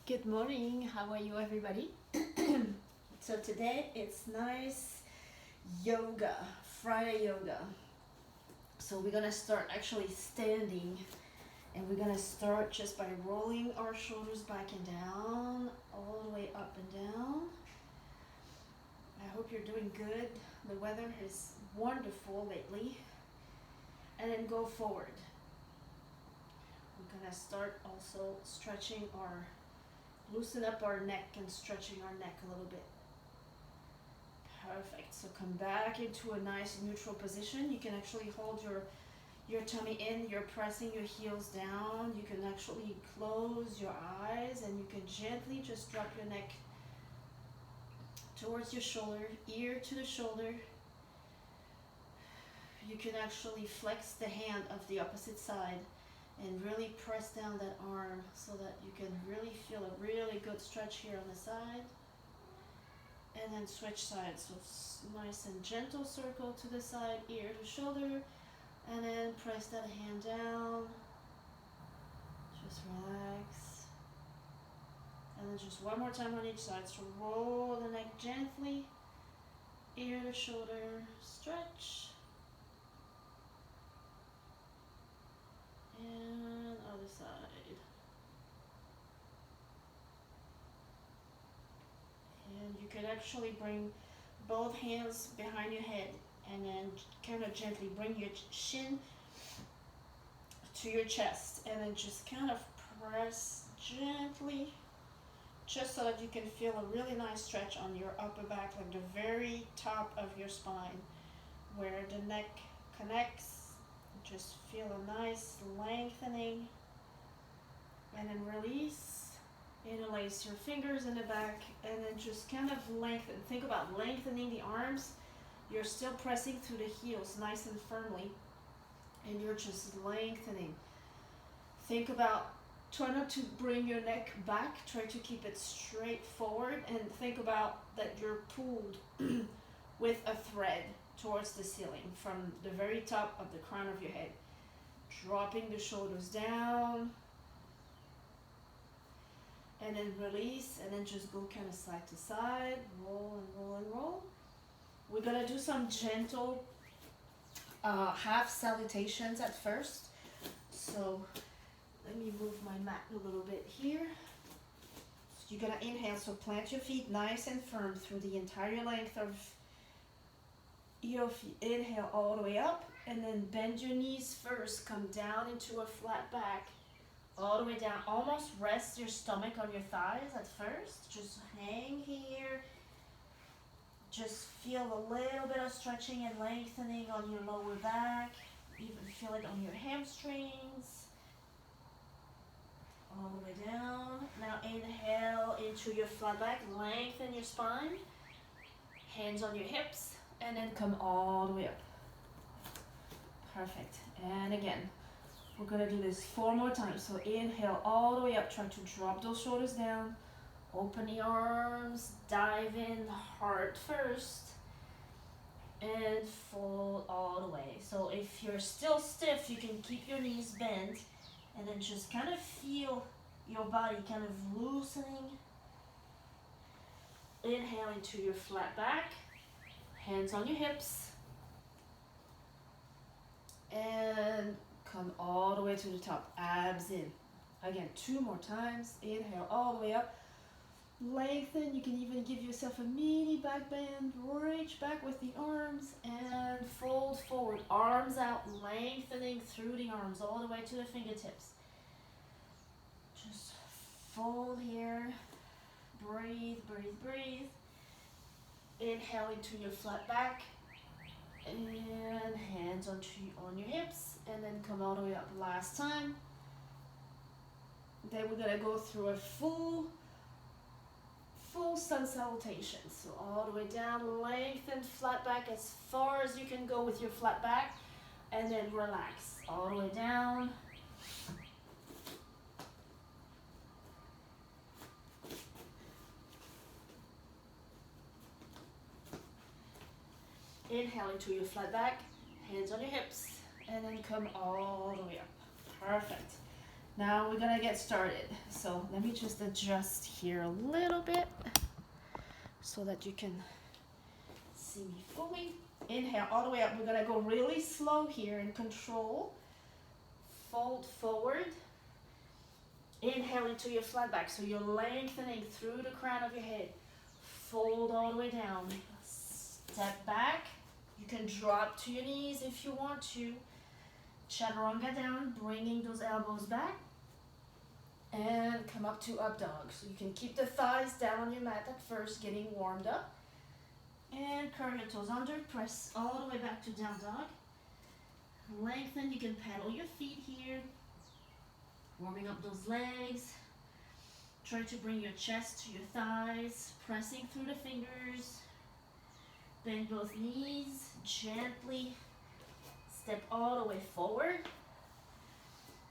Good morning. How are you, everybody? So today it's nice yoga, Friday yoga. So we're gonna start actually standing, and we're gonna start just by rolling our shoulders back and down, all the way up and down. I hope you're doing good. The weather is wonderful lately. And then go forward. We're gonna start also stretching loosen up our neck and stretching our neck a little bit. Perfect. So come back into a nice neutral position. You can actually hold your tummy in. You're pressing your heels down. You can actually close your eyes and you can gently just drop your neck towards your shoulder, ear to the shoulder. You can actually flex the hand of the opposite side and really press down that arm so that you can really feel a really good stretch here on the side. And then switch sides, so nice and gentle circle to the side, ear to shoulder, and then press that hand down. Just relax. And then just one more time on each side, so roll the neck gently, ear to shoulder, stretch. And other side. And you could actually bring both hands behind your head and then kind of gently bring your shin to your chest and then just kind of press gently just so that you can feel a really nice stretch on your upper back, like the very top of your spine where the neck connects. Just feel a nice lengthening and then release. Interlace your fingers in the back and then just kind of lengthen. Think about lengthening the arms. You're still pressing through the heels nice and firmly and you're just lengthening. Think about, try not to bring your neck back, try to keep it straight forward, and think about that you're pulled with a thread towards the ceiling from the very top of the crown of your head. Dropping the shoulders down and then release and then just go kind of side to side, roll and roll and roll. We're gonna do some gentle half salutations at first. So let me move my mat a little bit here. So you're gonna inhale, so plant your feet nice and firm through the entire length of your feet. Inhale all the way up and then bend your knees first, come down into a flat back. All the way down, almost rest your stomach on your thighs at first. Just hang here. Just feel a little bit of stretching and lengthening on your lower back. Even feel it on your hamstrings. All the way down. Now inhale into your flat back, lengthen your spine. Hands on your hips, and then come all the way up. Perfect. And again. We're gonna do this 4 more times. So inhale all the way up, try to drop those shoulders down. Open the arms, dive in heart first. And fold all the way. So if you're still stiff, you can keep your knees bent. And then just kind of feel your body kind of loosening. Inhale into your flat back. Hands on your hips. And come all the way to the top, abs in. Again, 2 more times. Inhale all the way up. Lengthen. You can even give yourself a mini back bend. Reach back with the arms and fold forward. Arms out, lengthening through the arms all the way to the fingertips. Just fold here. Breathe, breathe, breathe. Inhale into your flat back. And hands on your hips, and then come all the way up. Last time. Then we're gonna go through a full sun salutation. So all the way down, lengthen flat back as far as you can go with your flat back, and then relax all the way down. Inhale into your flat back, hands on your hips, and then come all the way up. Perfect. Now we're gonna get started. So let me just adjust here a little bit so that you can see me fully. Inhale all the way up. We're gonna go really slow here and control. Fold forward. Inhale into your flat back. So you're lengthening through the crown of your head. Fold all the way down. Step back. You can drop to your knees if you want to. Chaturanga down, bringing those elbows back. And come up to up dog. So you can keep the thighs down on your mat at first, getting warmed up. And curl your toes under, press all the way back to down dog. Lengthen, you can pedal your feet here. Warming up those legs. Try to bring your chest to your thighs, pressing through the fingers. Bend both knees, gently step all the way forward.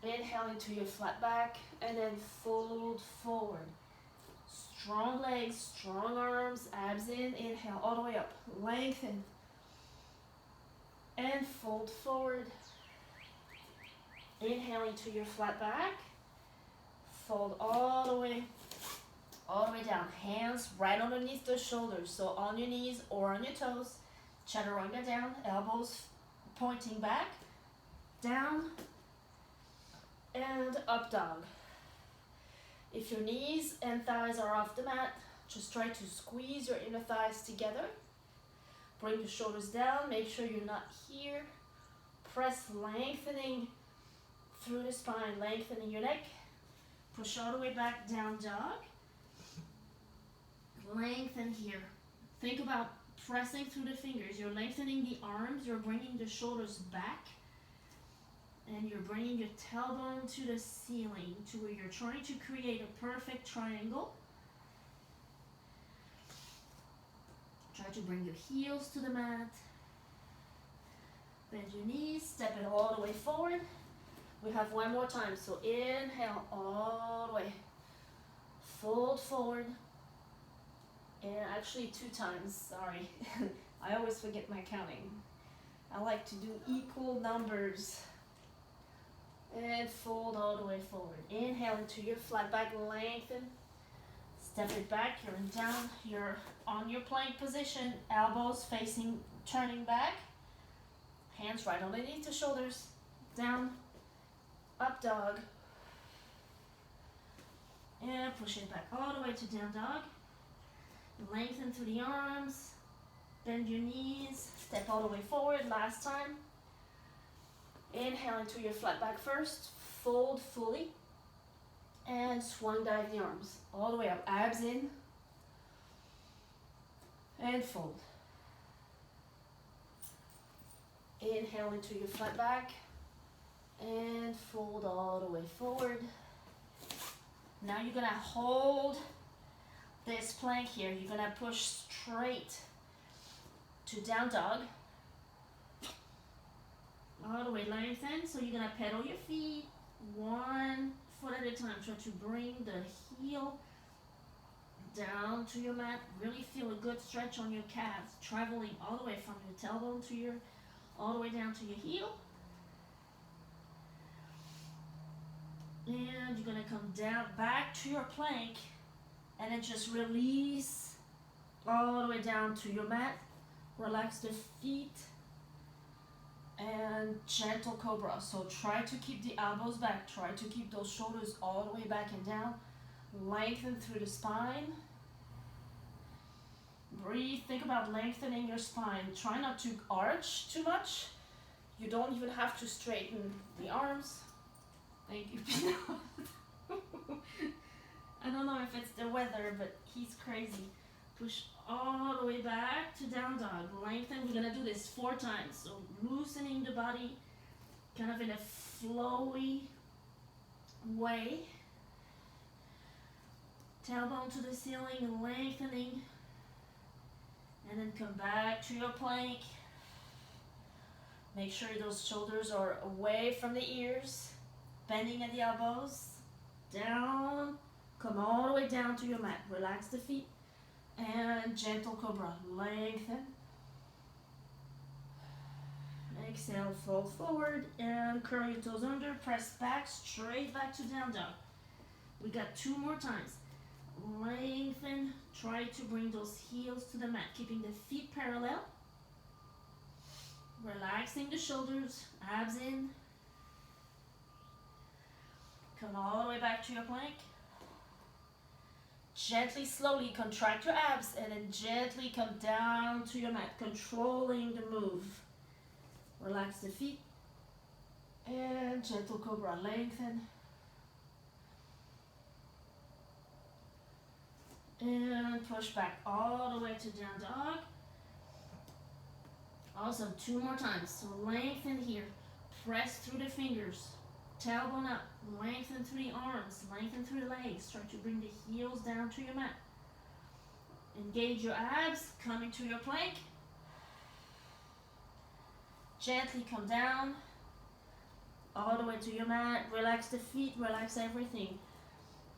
Inhale into your flat back and then fold forward. Strong legs, strong arms, abs in. Inhale all the way up. Lengthen. And fold forward. Inhale into your flat back. Fold all the way down. Hands right underneath the shoulders. So on your knees or on your toes. Chaturanga down. Elbows pointing back. Down. And up dog. If your knees and thighs are off the mat, just try to squeeze your inner thighs together. Bring the shoulders down. Make sure you're not here. Press, lengthening through the spine, lengthening your neck. Push all the way back, down dog. Lengthen here. Think about pressing through the fingers. You're lengthening the arms. You're bringing the shoulders back. And you're bringing your tailbone to the ceiling to where you're trying to create a perfect triangle. Try to bring your heels to the mat. Bend your knees, step it all the way forward. We have one more time, so inhale all the way. Fold forward. And actually 2 times, sorry. I always forget my counting. I like to do equal numbers. And fold all the way forward. Inhale into your flat back, lengthen. Step it back, you're in down. You're on your plank position. Elbows facing, turning back. Hands right underneath the shoulders. Down, up dog. And push it back all the way to down dog. Lengthen through the arms. Bend your knees. Step all the way forward, last time. Inhale into your flat back first, fold fully, and swan dive the arms all the way up, abs in, and fold. Inhale into your flat back, and fold all the way forward. Now you're gonna hold this plank here. You're gonna push straight to down dog. All the way lengthen, so you're gonna pedal your feet 1 foot at a time. Try to bring the heel down to your mat. Really feel a good stretch on your calves, traveling all the way from your tailbone to your, all the way down to your heel. And you're gonna come down back to your plank, and then just release all the way down to your mat. Relax the feet. And gentle cobra. So try to keep the elbows back. Try to keep those shoulders all the way back and down. Lengthen through the spine. Breathe. Think about lengthening your spine. Try not to arch too much. You don't even have to straighten the arms. Thank you. I don't know if it's the weather, but he's crazy. Push all the way back to down dog. Lengthen. We're gonna do this 4 times. So loosening the body, kind of in a flowy way. Tailbone to the ceiling, lengthening. And then come back to your plank. Make sure those shoulders are away from the ears. Bending at the elbows. Down. Come all the way down to your mat. Relax the feet. And gentle cobra. Lengthen. Exhale, fold forward and curl your toes under, press back, straight back to down dog. We got 2 more times. Lengthen, try to bring those heels to the mat, keeping the feet parallel. Relaxing the shoulders, abs in. Come all the way back to your plank. Gently, slowly contract your abs and then gently come down to your mat, controlling the move. Relax the feet and gentle cobra, lengthen. And push back all the way to down dog. Awesome, 2 more times. So lengthen here, press through the fingers, tailbone up, lengthen through the arms, lengthen through the legs. Try to bring the heels down to your mat. Engage your abs, coming to your plank. Gently come down, all the way to your mat. Relax the feet, relax everything.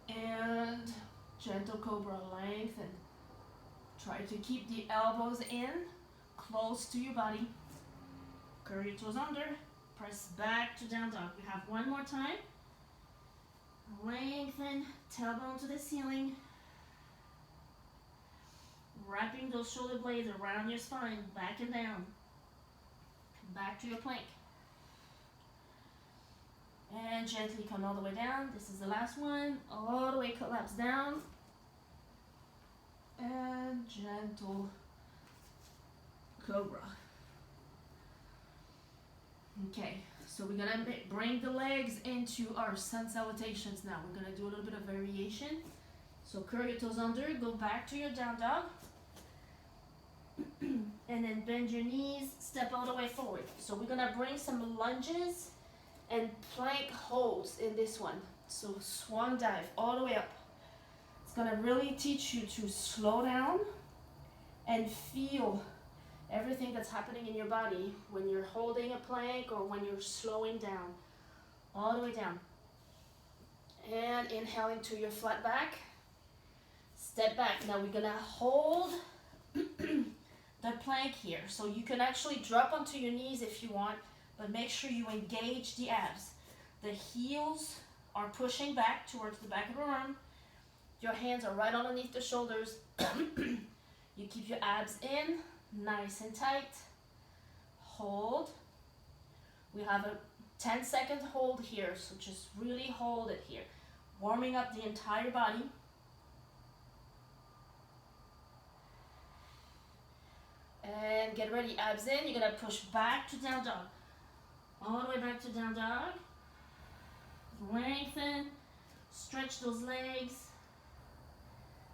And gentle cobra, lengthen. Try to keep the elbows in, close to your body. Curl your toes under, press back to down dog. We have 1 more time. Lengthen, tailbone to the ceiling. Wrapping those shoulder blades around your spine, back and down. Come back to your plank. And gently come all the way down. This is the last one. All the way collapse down. And gentle cobra. Okay, so we're gonna bring the legs into our sun salutations now. We're gonna do a little bit of variation. So curl your toes under, go back to your down dog. And then bend your knees, step all the way forward. So we're gonna bring some lunges and plank holds in this one. So swan dive all the way up. It's gonna really teach you to slow down and feel everything that's happening in your body when you're holding a plank or when you're slowing down. All the way down. And inhaling to your flat back. Step back. Now we're gonna hold the plank here. So you can actually drop onto your knees if you want, but make sure you engage the abs. The heels are pushing back towards the back of your arm. Your hands are right underneath the shoulders. You keep your abs in, nice and tight. Hold. We have a 10-second hold here, so just really hold it here. Warming up the entire body. And get ready, abs in. You're gonna push back to down dog. All the way back to down dog. Lengthen, stretch those legs.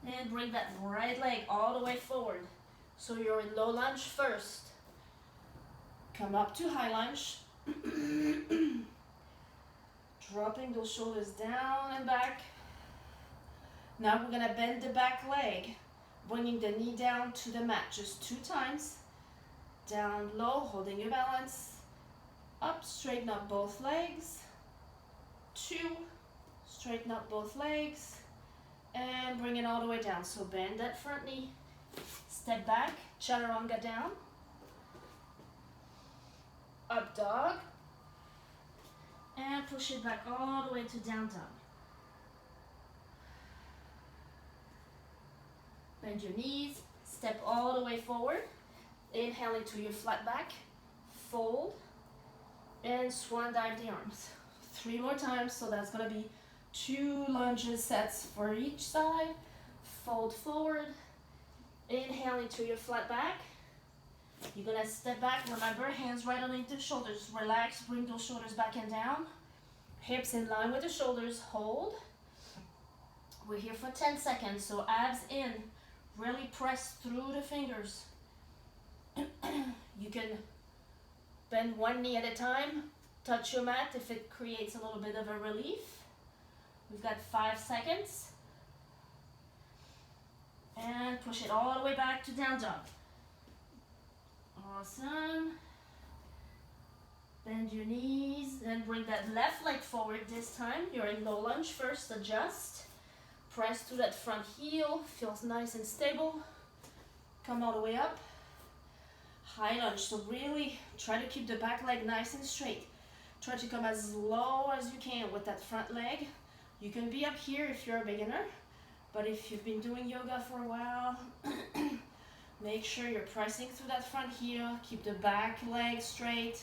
And bring that right leg all the way forward. So you're in low lunge first. Come up to high lunge. Dropping those shoulders down and back. Now we're gonna bend the back leg. Bringing the knee down to the mat just 2 times. Down low, holding your balance. Up, straighten up both legs. 2, straighten up both legs. And bring it all the way down. So bend that front knee. Step back, chaturanga down. Up dog. And push it back all the way to down dog. Bend your knees, step all the way forward. Inhaling to your flat back. Fold. And swan dive the arms. 3 more times, so that's gonna be 2 lunges sets for each side. Fold forward. Inhaling to your flat back. You're gonna step back, remember, hands right underneath the shoulders. Relax, bring those shoulders back and down. Hips in line with the shoulders, hold. We're here for 10 seconds, so abs in. Really press through the fingers. You can bend one knee at a time. Touch your mat if it creates a little bit of a relief. We've got 5 seconds. And push it all the way back to down dog. Awesome. Bend your knees and bring that left leg forward this time. You're in low lunge first, adjust. Press through that front heel, feels nice and stable. Come all the way up. high lunge. So really try to keep the back leg nice and straight. Try to come as low as you can with that front leg. You can be up here if you're a beginner, but if you've been doing yoga for a while, make sure you're pressing through that front heel. Keep the back leg straight.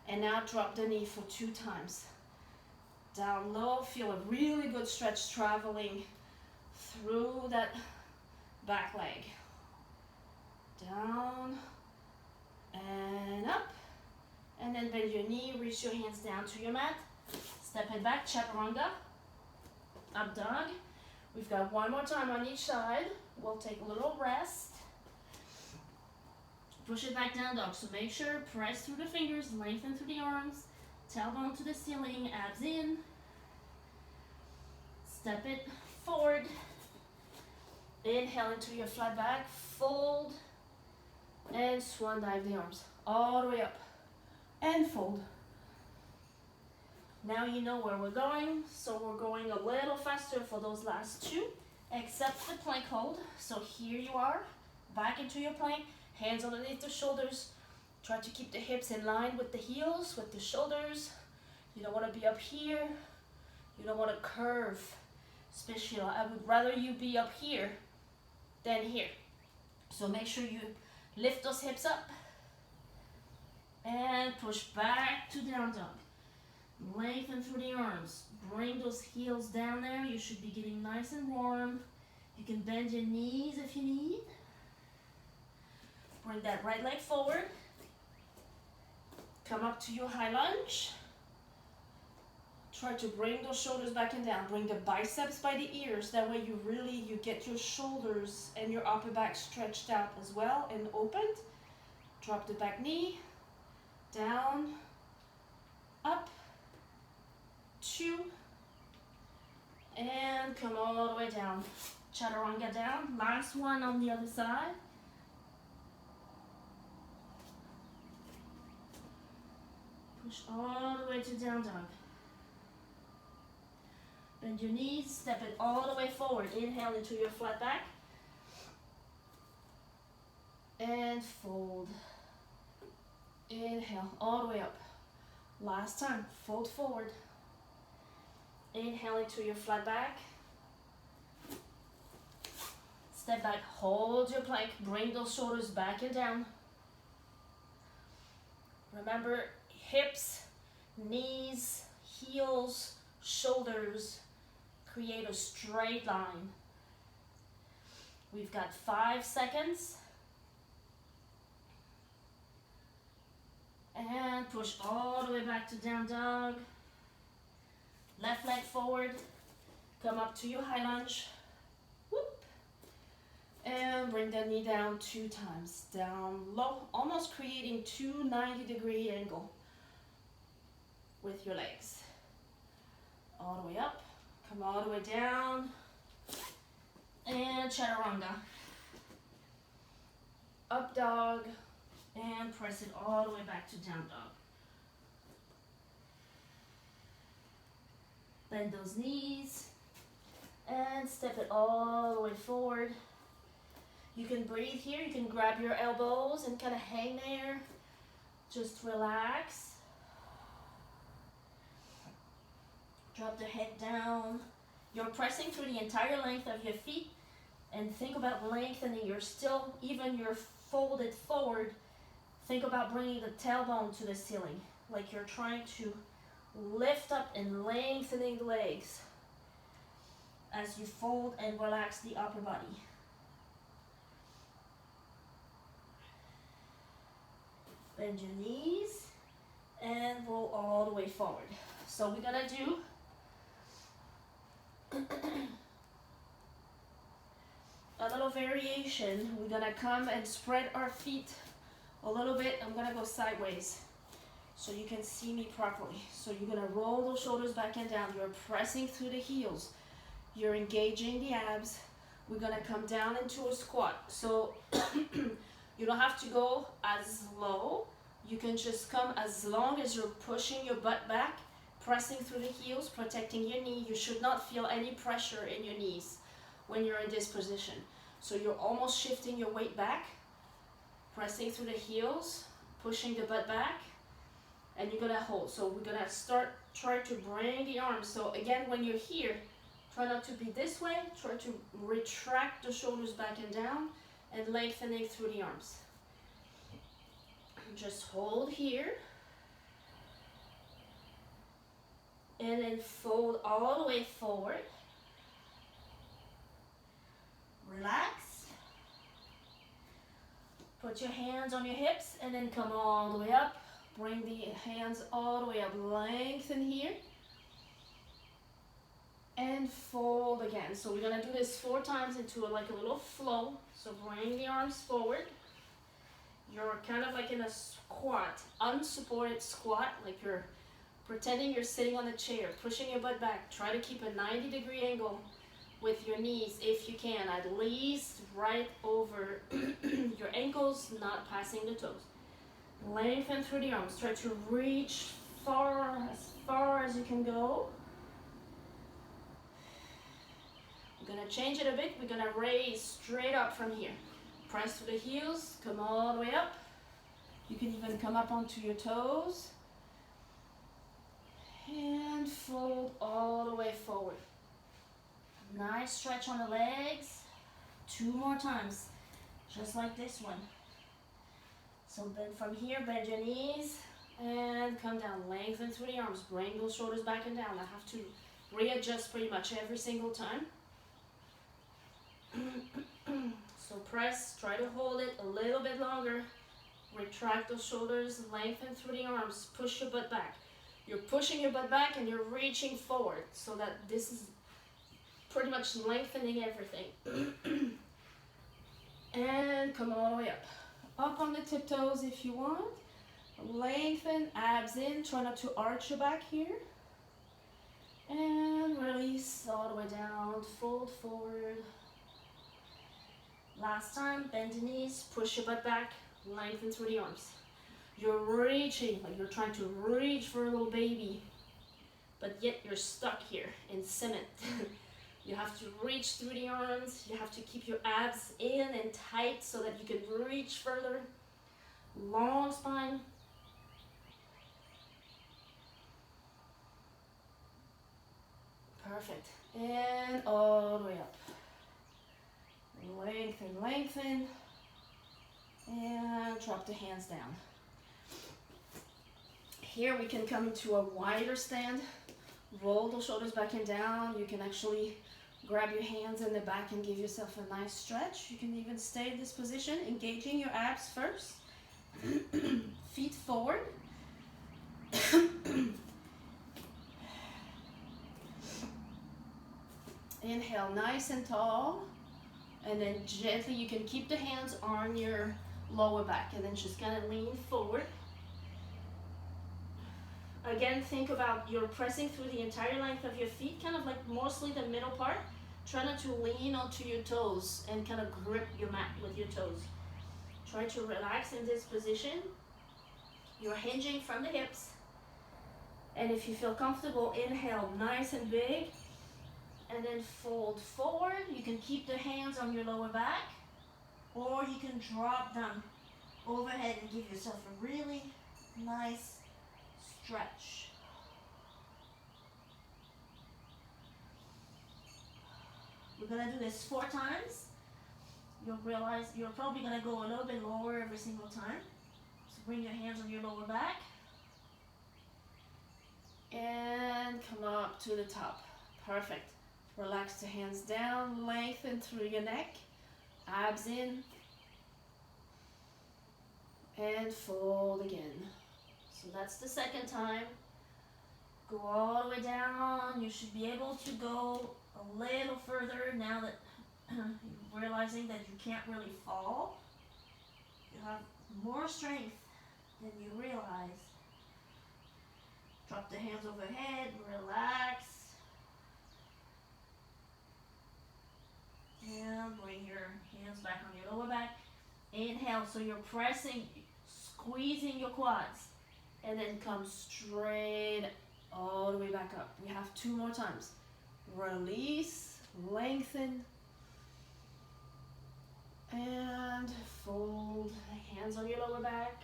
And now drop the knee for 2 times. Down low, feel a really good stretch traveling through that back leg. Down and up. And then bend your knee, reach your hands down to your mat. Step it back, chaturanga. Up dog. We've got one more time on each side. We'll take a little rest. Push it back down dog. So make sure, press through the fingers, lengthen through the arms, tailbone to the ceiling, abs in. Step it forward. Inhale into your flat back, fold, and swan dive the arms all the way up, and fold. Now you know where we're going, so we're going a little faster for those last 2, except the plank hold. So here you are, back into your plank. Hands underneath the shoulders. Try to keep the hips in line with the heels, with the shoulders. You don't want to be up here. You don't want to curve. Especially, I would rather you be up here than here. So make sure you lift those hips up. And push back to down dog. Lengthen through the arms. Bring those heels down there. You should be getting nice and warm. You can bend your knees if you need. Bring that right leg forward. Come up to your high lunge. Try to bring those shoulders back and down. Bring the biceps by the ears. That way you get your shoulders and your upper back stretched out as well and opened. Drop the back knee. Down. Up. 2. And come all the way down. Chaturanga down. Last one on the other side. Push all the way to down dog. Bend your knees, step it all the way forward. Inhale into your flat back. And fold. Inhale all the way up. Last time, fold forward. Inhale into your flat back. Step back, hold your plank, bring those shoulders back and down. Remember, hips, knees, heels, shoulders, create a straight line. We've got 5 seconds. And push all the way back to down dog. Left leg forward. Come up to your high lunge. Whoop. And bring the knee down 2 times. Down low, almost creating 2 90-degree angle with your legs. All the way up. Come all the way down. And chaturanga. Up dog. And press it all the way back to down dog. Bend those knees. And step it all the way forward. You can breathe here. You can grab your elbows and kind of hang there. Just relax. Drop the head down. You're pressing through the entire length of your feet. And think about lengthening. You're folded forward. Think about bringing the tailbone to the ceiling, like you're trying to lift up and lengthening the legs as you fold and relax the upper body. Bend your knees and roll all the way forward. So we're gonna do a little variation. We're gonna come and spread our feet a little bit. I'm gonna go sideways so you can see me properly. So you're gonna roll those shoulders back and down. You're pressing through the heels. You're engaging the abs. We're gonna come down into a squat. So you don't have to go as low. You can just come as long as you're pushing your butt back, pressing through the heels, protecting your knee. You should not feel any pressure in your knees when you're in this position. So you're almost shifting your weight back. Pressing through the heels, pushing the butt back, and you're gonna hold. So we're gonna try to bring the arms. So again, when you're here, try not to be this way. Try to retract the shoulders back and down and lengthening through the arms. Just hold here. And then fold all the way forward. Relax. Put your hands on your hips and then come all the way up. Bring the hands all the way up. Lengthen here. And fold again. So we're going to do this 4 times into like a little flow. So bring the arms forward. You're kind of like in a squat, unsupported squat, like you're pretending you're sitting on a chair, pushing your butt back. Try to keep a 90-degree angle with your knees if you can, at least right over your ankles, not passing the toes. Lengthen through the arms. Try to reach as far as you can go. We're going to change it a bit. We're going to raise straight up from here. Press through the heels, come all the way up. You can even come up onto your toes. And fold all the way forward. Nice stretch on the legs. 2 more times, just like this one. So bend from here, bend your knees, and come down. Lengthen through the arms. Bring those shoulders back and down. I have to readjust pretty much every single time. So press, try to hold it a little bit longer. Retract those shoulders, lengthen through the arms, push your butt back. You're pushing your butt back and you're reaching forward so that this is pretty much lengthening everything. And come all the way up. Up on the tiptoes if you want. Lengthen, abs in, try not to arch your back here. And release all the way down, fold forward. Last time, bend the knees, push your butt back, lengthen through the arms. You're reaching, like you're trying to reach for a little baby, but yet you're stuck here in cement. You have to reach through the arms, you have to keep your abs in and tight so that you can reach further. Long spine. Perfect. And all the way up. Lengthen, lengthen, and drop the hands down. Here we can come into a wider stand, roll the shoulders back and down. You can actually grab your hands in the back and give yourself a nice stretch. You can even stay in this position, engaging your abs first. Feet forward. Inhale, nice and tall. And then gently, you can keep the hands on your lower back and then just kind of lean forward. Again, think about you're pressing through the entire length of your feet, kind of like mostly the middle part. Try not to lean onto your toes and kind of grip your mat with your toes. Try to relax in this position. You're hinging from the hips. And if you feel comfortable, inhale nice and big. And then fold forward. You can keep the hands on your lower back, or you can drop them overhead and give yourself a really nice stretch. We're gonna do this 4 times. You'll realize you're probably gonna go a little bit lower every single time. So bring your hands on your lower back. And come up to the top. Perfect. Relax the hands down, lengthen through your neck, abs in, and fold again. So that's the second time. Go all the way down. You should be able to go a little further now that you're realizing that you can't really fall. You have more strength than you realize. Drop the hands overhead, relax. And bring your hands back on your lower back. Inhale, so you're pressing, squeezing your quads. And then come straight all the way back up. We have 2 more times. Release, lengthen. And fold, hands on your lower back.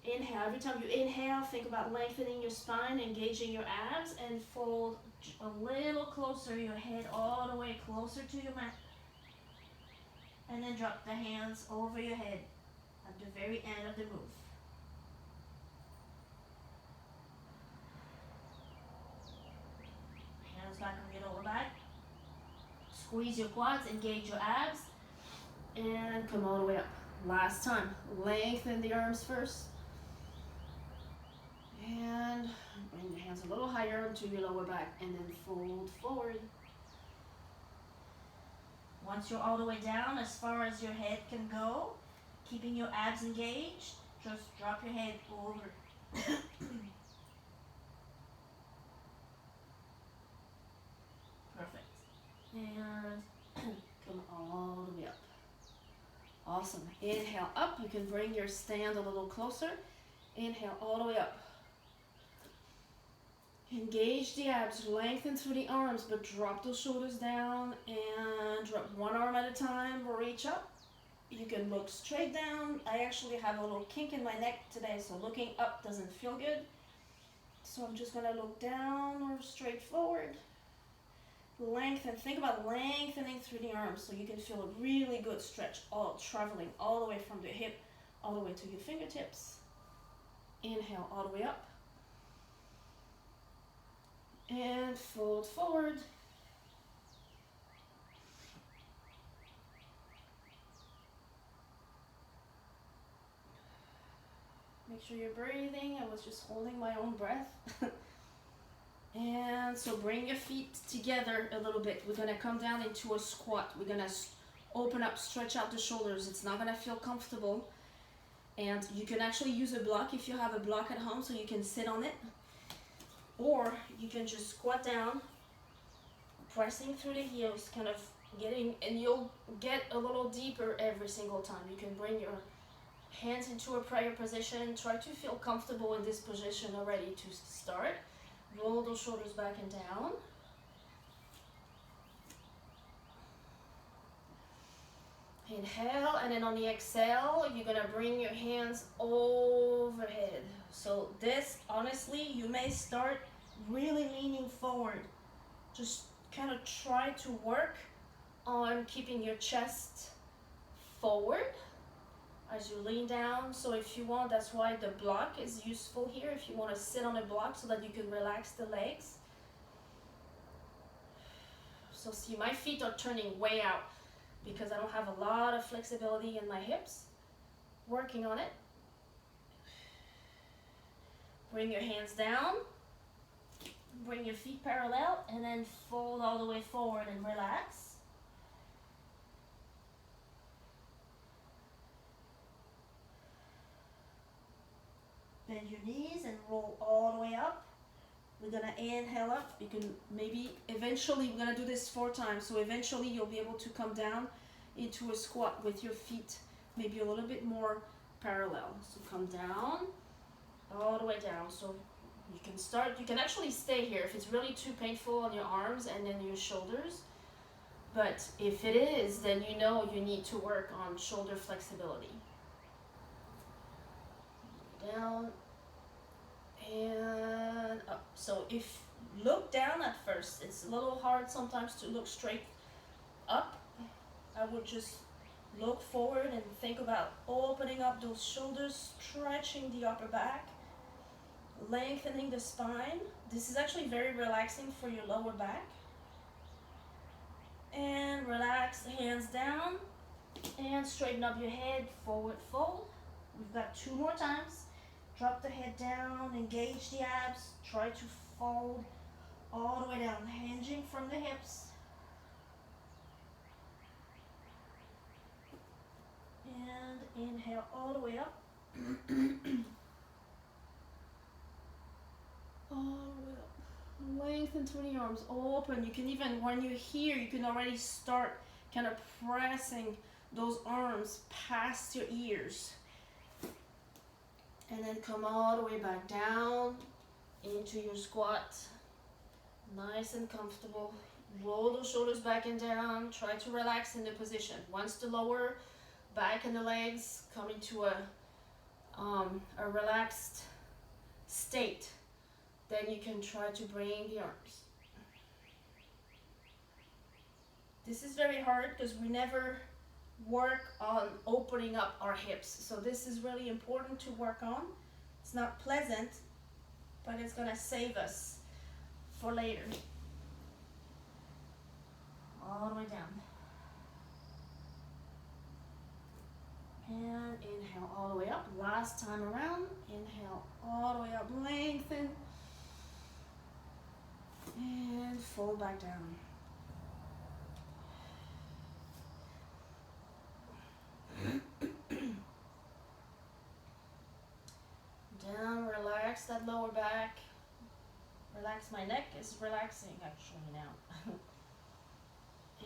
Inhale, every time you inhale, think about lengthening your spine, engaging your abs, and fold a little closer, your head all the way closer to your mat. And then drop the hands over your head at the very end of the move. Hands back on your lower back. Squeeze your quads, engage your abs, and come all the way up. Last time, lengthen the arms first. And bring the hands a little higher onto your lower back, and then fold forward. Once you're all the way down, as far as your head can go, keeping your abs engaged, just drop your head over. Perfect. And come all the way up. Awesome. Inhale up. You can bring your stand a little closer. Inhale all the way up. Engage the abs, lengthen through the arms, but drop those shoulders down and drop one arm at a time, reach up. You can look straight down. I actually have a little kink in my neck today, so looking up doesn't feel good. So I'm just gonna look down or straight forward. Lengthen, think about lengthening through the arms so you can feel a really good stretch, all traveling all the way from the hip, all the way to your fingertips. Inhale all the way up. And fold forward. Make sure you're breathing. I was just holding my own breath. And so bring your feet together a little bit. We're gonna come down into a squat. We're gonna open up, stretch out the shoulders. It's not gonna feel comfortable. And you can actually use a block if you have a block at home so you can sit on it. Or you can just squat down, pressing through the heels, kind of getting, and you'll get a little deeper every single time. You can bring your hands into a prayer position. Try to feel comfortable in this position already to start. Roll those shoulders back and down. Inhale, and then on the exhale, you're gonna bring your hands overhead. So this, honestly, you may start really leaning forward. Just kind of try to work on keeping your chest forward as you lean down. So if you want, that's why the block is useful here. If you want to sit on a block so that you can relax the legs. So see, my feet are turning way out because I don't have a lot of flexibility in my hips. Working on it. Bring your hands down. Bring your feet parallel and then fold all the way forward and relax. Bend your knees and roll all the way up. We're gonna inhale up. You can maybe eventually, we're gonna do this 4 times. So eventually you'll be able to come down into a squat with your feet maybe a little bit more parallel. So come down, all the way down. So you can start, you can actually stay here if it's really too painful on your arms and then your shoulders. But if it is, then you know you need to work on shoulder flexibility. Down and up. So if look down at first, it's a little hard sometimes to look straight up. I would just look forward and think about opening up those shoulders, stretching the upper back, lengthening the spine. This is actually very relaxing for your lower back. And relax the hands down and straighten up your head, forward fold. We've got 2 more times. Drop the head down, engage the abs, try to fold all the way down, hinging from the hips. And inhale all the way up. All the way up. Lengthen through the arms, open. You can even, when you're here, you can already start kind of pressing those arms past your ears. And then come all the way back down into your squat. Nice and comfortable. Roll those shoulders back and down. Try to relax in the position. Once the lower back and the legs come into a relaxed state, then you can try to bring the arms. This is very hard because we never work on opening up our hips. So this is really important to work on. It's not pleasant, but it's gonna save us for later. All the way down. And inhale all the way up. Last time around. Inhale all the way up, lengthen. And fold back down. Down, relax that lower back. Relax, my neck is relaxing actually now.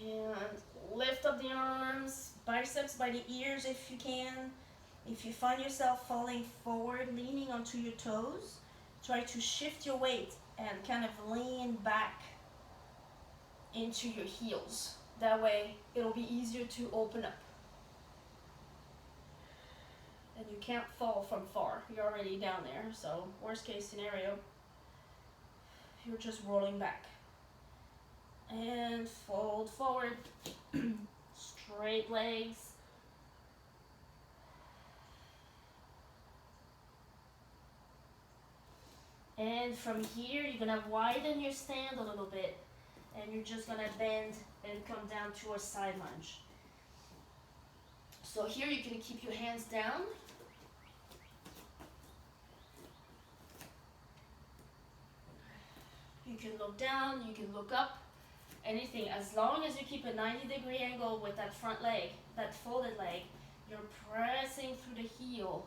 And lift up the arms, biceps by the ears if you can. If you find yourself falling forward, leaning onto your toes, try to shift your weight and kind of lean back into your heels. That way it'll be easier to open up. And you can't fall from far. You're already down there, so worst case scenario, you're just rolling back. And fold forward. Straight legs. And from here, you're gonna widen your stand a little bit, and you're just gonna bend and come down to a side lunge. So here you can keep your hands down. You can look down, you can look up, anything. As long as you keep a 90-degree angle with that front leg, that folded leg, you're pressing through the heel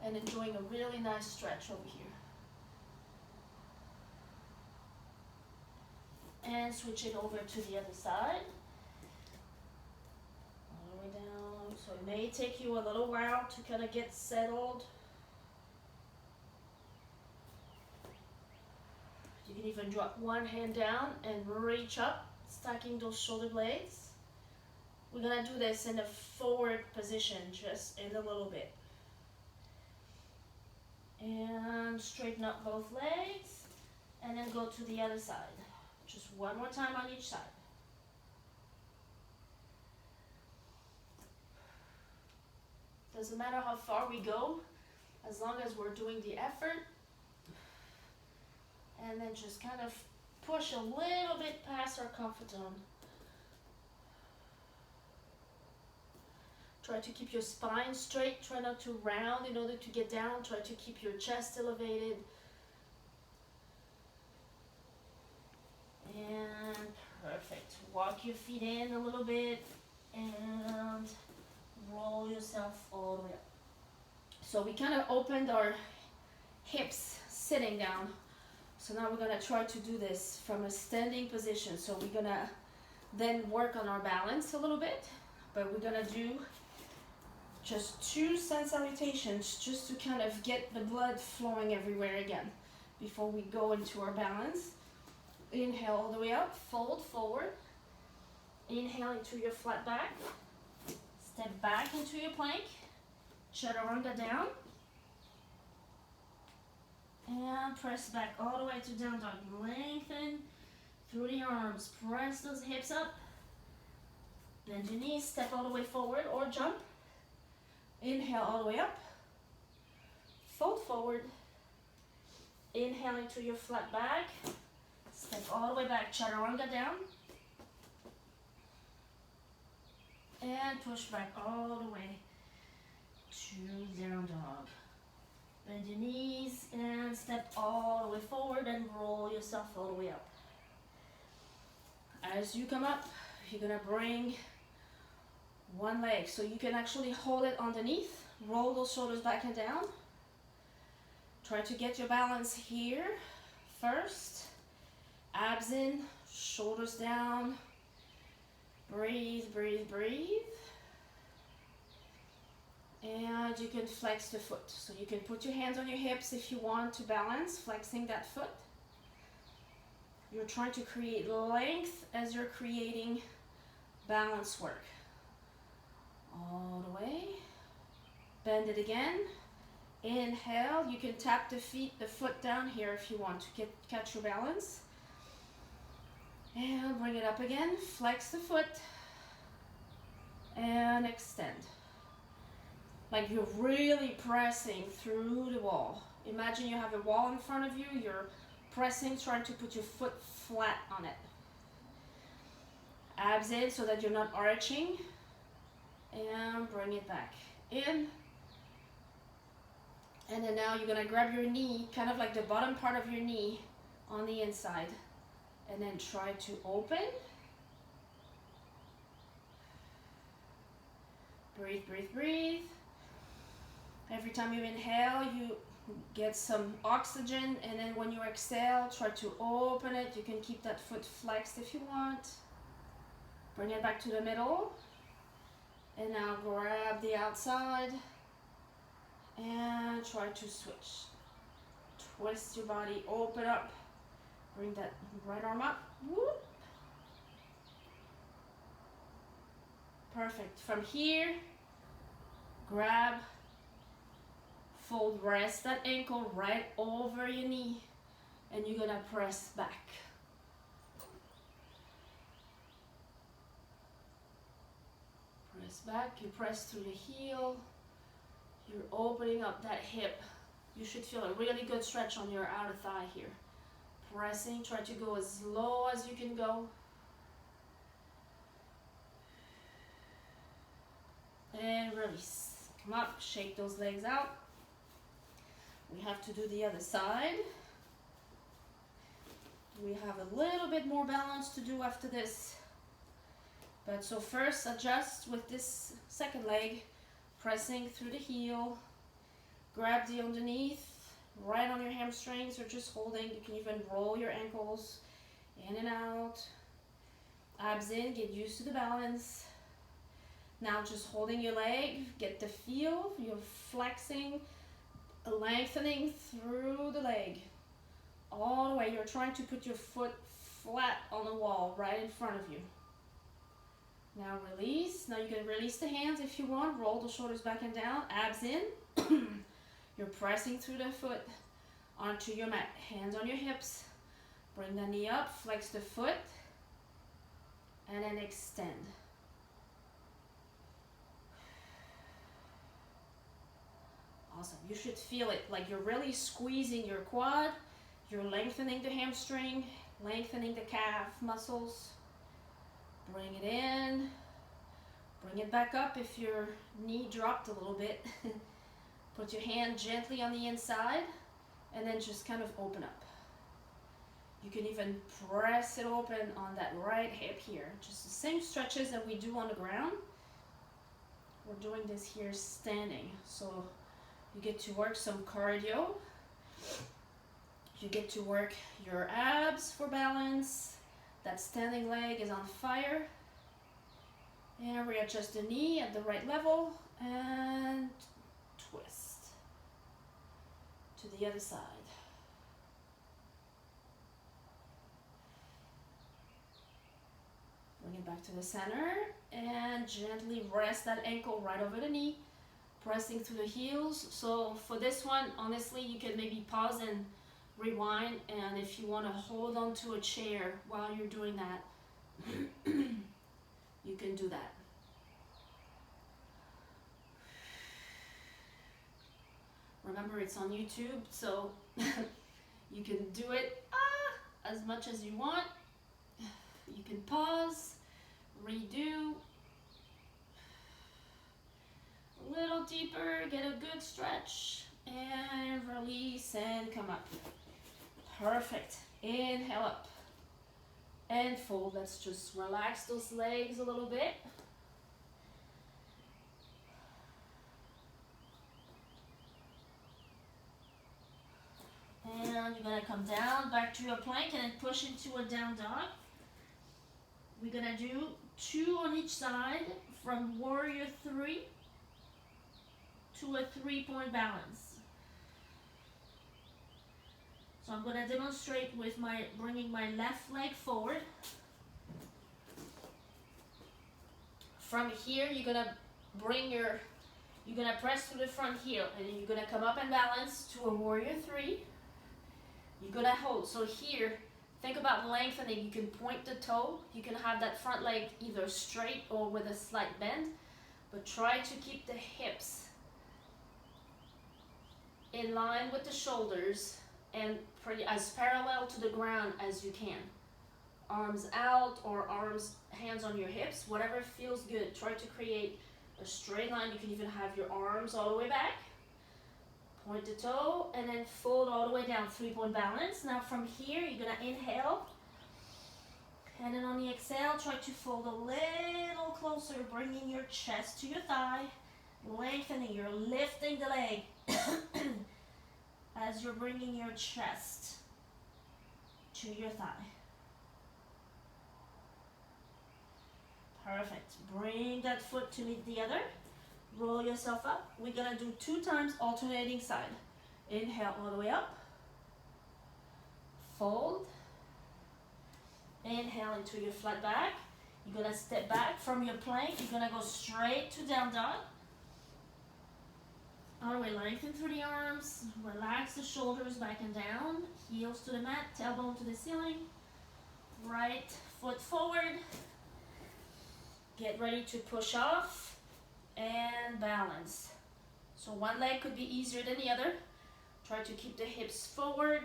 and enjoying a really nice stretch over here. And switch it over to the other side. All the way down. So it may take you a little while to kind of get settled. You can even drop one hand down and reach up, stacking those shoulder blades. We're gonna do this in a forward position, just in a little bit. And straighten up both legs, and then go to the other side. Just one more time on each side. Doesn't matter how far we go, as long as we're doing the effort. And then just kind of push a little bit past our comfort zone. Try to keep your spine straight. Try not to round in order to get down. Try to keep your chest elevated. And perfect. Walk your feet in a little bit and roll yourself all the way up. So we kind of opened our hips sitting down. So now we're gonna try to do this from a standing position. So we're gonna then work on our balance a little bit, but we're gonna do just 2 sun salutations just to kind of get the blood flowing everywhere again before we go into our balance. Inhale all the way up, fold forward. Inhale into your flat back. Step back into your plank. Chaturanga down. And press back all the way to down dog. Lengthen through the arms. Press those hips up. Bend your knees. Step all the way forward or jump. Inhale all the way up. Fold forward. Inhale into your flat back. Step all the way back. Chaturanga down. And push back all the way to down dog. Bend your knees and step all the way forward and roll yourself all the way up. As you come up, you're gonna bring one leg. So you can actually hold it underneath. Roll those shoulders back and down. Try to get your balance here first. Abs in, shoulders down. Breathe, breathe, breathe. And you can flex the foot. So you can put your hands on your hips if you want to balance, flexing that foot. You're trying to create length as you're creating balance work. All the way. Bend it again. Inhale. You can tap the foot down here if you want to catch your balance. And bring it up again. Flex the foot. And extend. Like you're really pressing through the wall. Imagine you have a wall in front of you. You're pressing, trying to put your foot flat on it. Abs in so that you're not arching. And bring it back in. And then now you're going to grab your knee, kind of like the bottom part of your knee on the inside. And then try to open. Breathe, breathe, breathe. Every time you inhale, you get some oxygen, and then when you exhale, try to open it. You can keep that foot flexed if you want. Bring it back to the middle. And now grab the outside and try to switch. Twist your body, open up. Bring that right arm up. Whoop. Perfect. From here, grab, fold, rest that ankle right over your knee, and you're gonna press back. Press back, you press through the heel, you're opening up that hip. You should feel a really good stretch on your outer thigh here. Pressing, try to go as low as you can go. And release. Come up, shake those legs out. We have to do the other side. We have a little bit more balance to do after this. But so first adjust with this second leg, pressing through the heel. Grab the underneath, right on your hamstrings, or just holding. You can even roll your ankles in and out. Abs in, get used to the balance. Now just holding your leg, get the feel. You're flexing, lengthening through the leg. All the way, you're trying to put your foot flat on the wall right in front of you. Now release. Now you can release the hands if you want. Roll the shoulders back and down. Abs in. You're pressing through the foot onto your mat. Hands on your hips. Bring the knee up. Flex the foot. And then extend. Awesome. You should feel it like you're really squeezing your quad. You're lengthening the hamstring, lengthening the calf muscles. Bring it in. Bring it back up if your knee dropped a little bit. Put your hand gently on the inside and then just kind of open up. You can even press it open on that right hip here. Just the same stretches that we do on the ground. We're doing this here standing. So you get to work some cardio. You get to work your abs for balance. That standing leg is on fire. And readjust the knee at the right level and twist to the other side. Bring it back to the center and gently rest that ankle right over the knee, pressing through the heels. So for this one, honestly, you can maybe pause and rewind, and if you want to hold on to a chair while you're doing that, you can do that. Remember, it's on YouTube, so you can do it as much as you want. You can pause, redo, a little deeper, get a good stretch, and release and come up. Perfect. Inhale up and fold. Let's just relax those legs a little bit. And you're going to come down back to your plank and then push into a down dog. We're going to do 2 on each side from warrior 3 to a 3-point balance. So I'm gonna demonstrate with bringing my left leg forward. From here, you're gonna press through the front heel, and then you're gonna come up and balance to a warrior three. You're gonna hold. So here, think about lengthening. You can point the toe. You can have that front leg either straight or with a slight bend, but try to keep the hips in line with the shoulders and as parallel to the ground as you can. Arms out or hands on your hips, whatever feels good. Try to create a straight line. You can even have your arms all the way back. Point the toe and then fold all the way down, 3-point balance. Now from here, you're gonna inhale. And then on the exhale, try to fold a little closer, bringing your chest to your thigh, lengthening, you're lifting the leg as you're bringing your chest to your thigh. Perfect. Bring that foot to meet the other. Roll yourself up. We're gonna do 2 times alternating side. Inhale all the way up. Fold. Inhale into your flat back. You're gonna step back from your plank. You're gonna go straight to down dog. All the way, lengthen through the arms. Relax the shoulders back and down. Heels to the mat, tailbone to the ceiling. Right foot forward. Get ready to push off and balance. So one leg could be easier than the other. Try to keep the hips forward,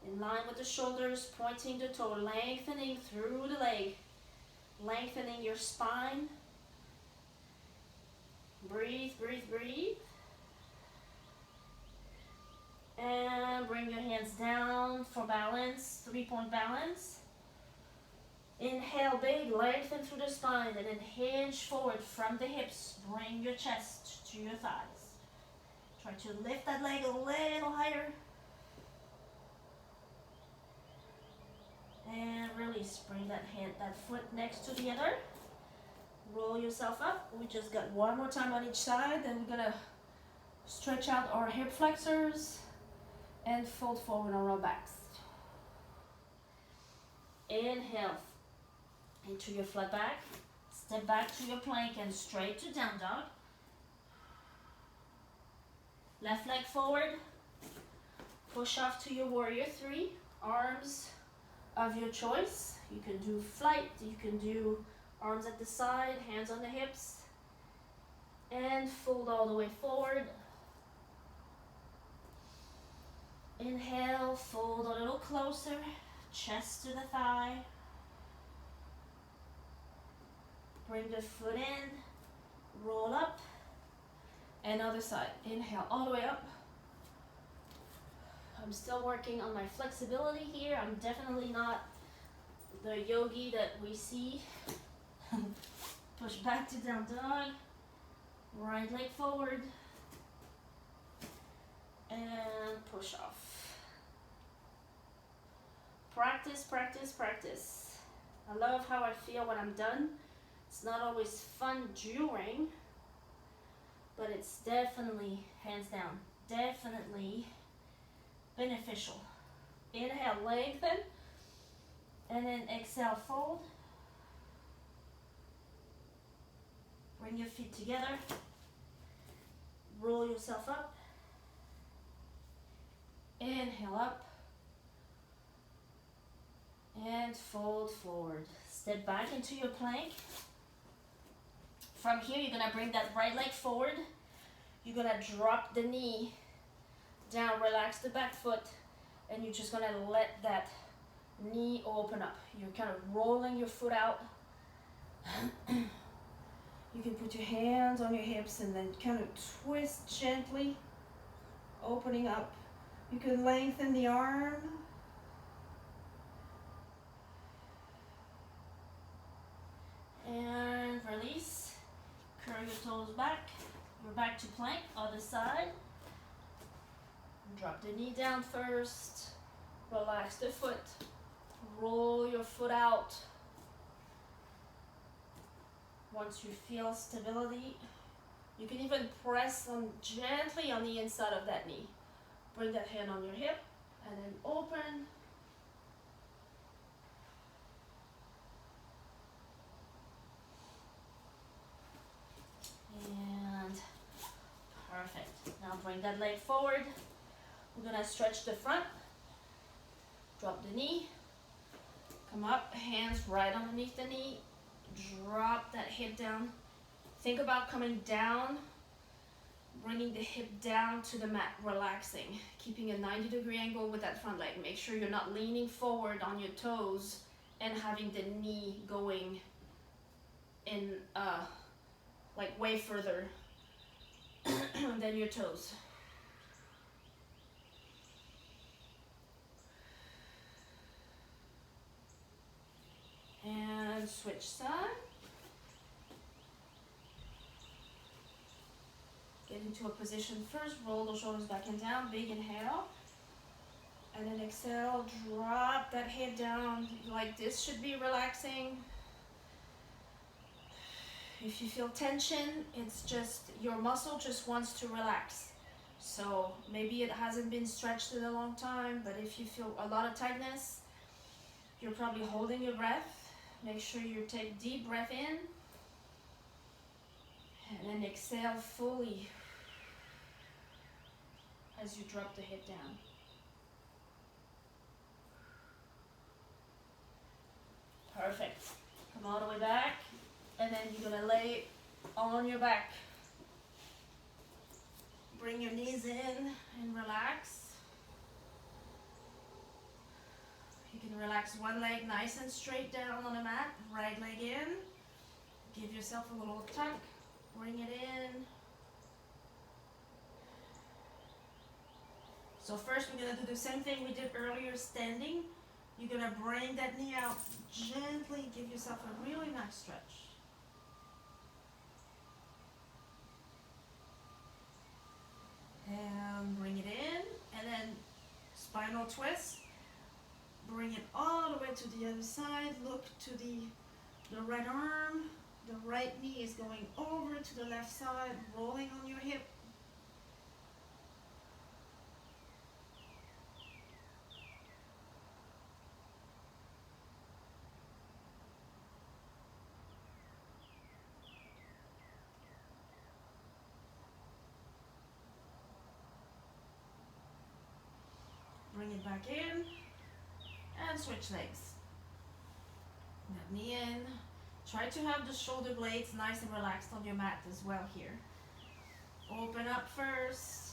in line with the shoulders, pointing the toe, lengthening through the leg, lengthening your spine. Breathe, breathe, breathe. And bring your hands down for balance, 3-point balance. Inhale big, lengthen through the spine, and then hinge forward from the hips. Bring your chest to your thighs. Try to lift that leg a little higher. And release. Bring that foot next to the other. Roll yourself up. We just got 1 more time on each side. Then we're gonna stretch out our hip flexors and fold forward on our backs. Inhale into your flat back. Step back to your plank and straight to down dog. Left leg forward. Push off to your warrior three. Arms of your choice. You can do flight. You can do arms at the side, hands on the hips. And fold all the way forward. Inhale, fold a little closer. Chest to the thigh. Bring the foot in, roll up, and other side. Inhale all the way up. I'm still working on my flexibility here. I'm definitely not the yogi that we see. Push back to down dog. Right leg forward. And push off. Practice, practice, practice. I love how I feel when I'm done. It's not always fun during, but it's definitely, hands down, definitely beneficial. Inhale, lengthen, and then exhale, fold. Bring your feet together. Roll yourself up. Inhale up. And fold forward. Step back into your plank. From here, you're gonna bring that right leg forward. You're gonna drop the knee down, relax the back foot, and you're just gonna let that knee open up. You're kind of rolling your foot out. You can put your hands on your hips and then kind of twist gently, opening up. You can lengthen the arm. And release. Curl your toes back. We're back to plank, other side. Drop the knee down first. Relax the foot. Roll your foot out. Once you feel stability, you can even press gently on the inside of that knee. Bring that hand on your hip. and then open. And perfect. Now bring that leg forward. We're gonna stretch the front. Drop the knee. Come up, hands right underneath the knee. Drop that hip down. Think about coming down, bringing the hip down to the mat, relaxing, keeping a 90-degree angle with that front leg. Make sure you're not leaning forward on your toes and having the knee going in like way further than your toes. And switch side. Get into a position first, roll the shoulders back and down, big inhale. And then exhale, drop that head down, like this should be relaxing. If you feel tension, it's just your muscle just wants to relax. So maybe it hasn't been stretched in a long time, but if you feel a lot of tightness, you're probably holding your breath. Make sure you take deep breath in. And then exhale fully as you drop the head down. Perfect. Come all the way back. And then you're gonna lay on your back. Bring your knees in and relax. You can relax one leg nice and straight down on the mat. Right leg in. Give yourself a little tuck. Bring it in. So first we're gonna do the same thing we did earlier, standing. You're gonna bring that knee out gently. Give yourself a really nice stretch. And bring it in, and then spinal twist. Bring it all the way to the other side. Look to the right arm. The right knee is going over to the left side, rolling on your hip. Bring it back in and switch legs. That knee in. Try to have the shoulder blades nice and relaxed on your mat as well here. Open up first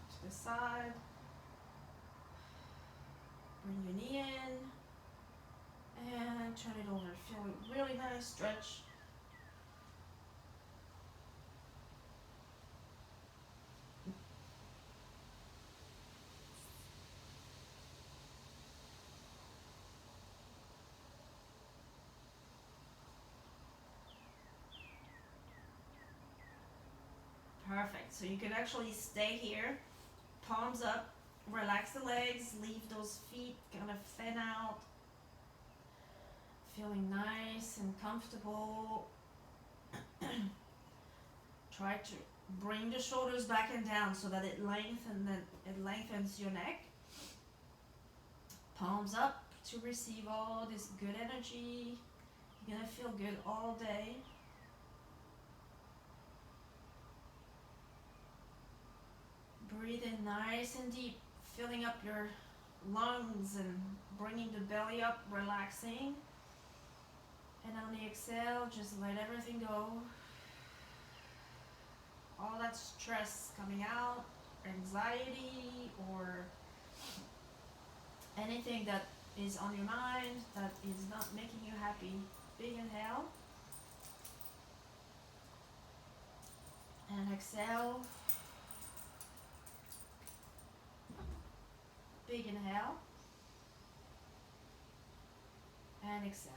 to the side. Bring your knee in and turn it over. Feel a really nice stretch. Perfect. So you can actually stay here, palms up, relax the legs, leave those feet kind of fan out, feeling nice and comfortable. Try to bring the shoulders back and down so that it lengthens your neck. Palms up to receive all this good energy. You're gonna feel good all day. Breathe in nice and deep, filling up your lungs and bringing the belly up, relaxing. And on the exhale, just let everything go. All that stress coming out, anxiety, or anything that is on your mind that is not making you happy. Big inhale. And exhale. Big inhale. And exhale.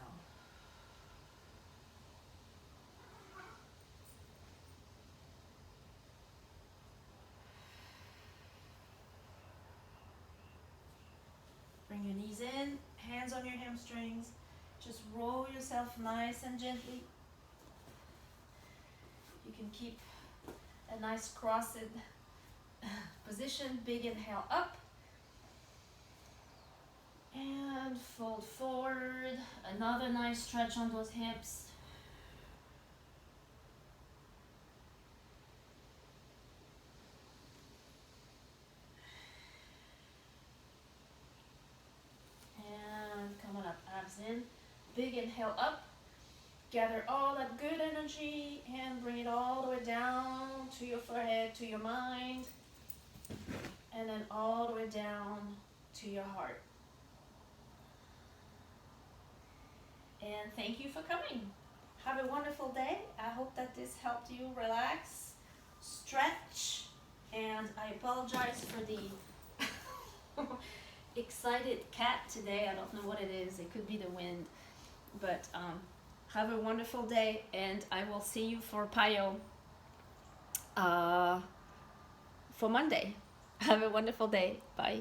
Bring your knees in, hands on your hamstrings. Just roll yourself nice and gently. You can keep a nice crossed position. Big inhale up. And fold forward. Another nice stretch on those hips. And coming up, abs in. Big inhale up. Gather all that good energy and bring it all the way down to your forehead, to your mind, and then all the way down to your heart. And thank you for coming. Have a wonderful day. I hope that this helped you relax, stretch, and I apologize for the excited cat today. I don't know what it is. It could be the wind. But have a wonderful day, and I will see you for Payo for Monday. Have a wonderful day. Bye.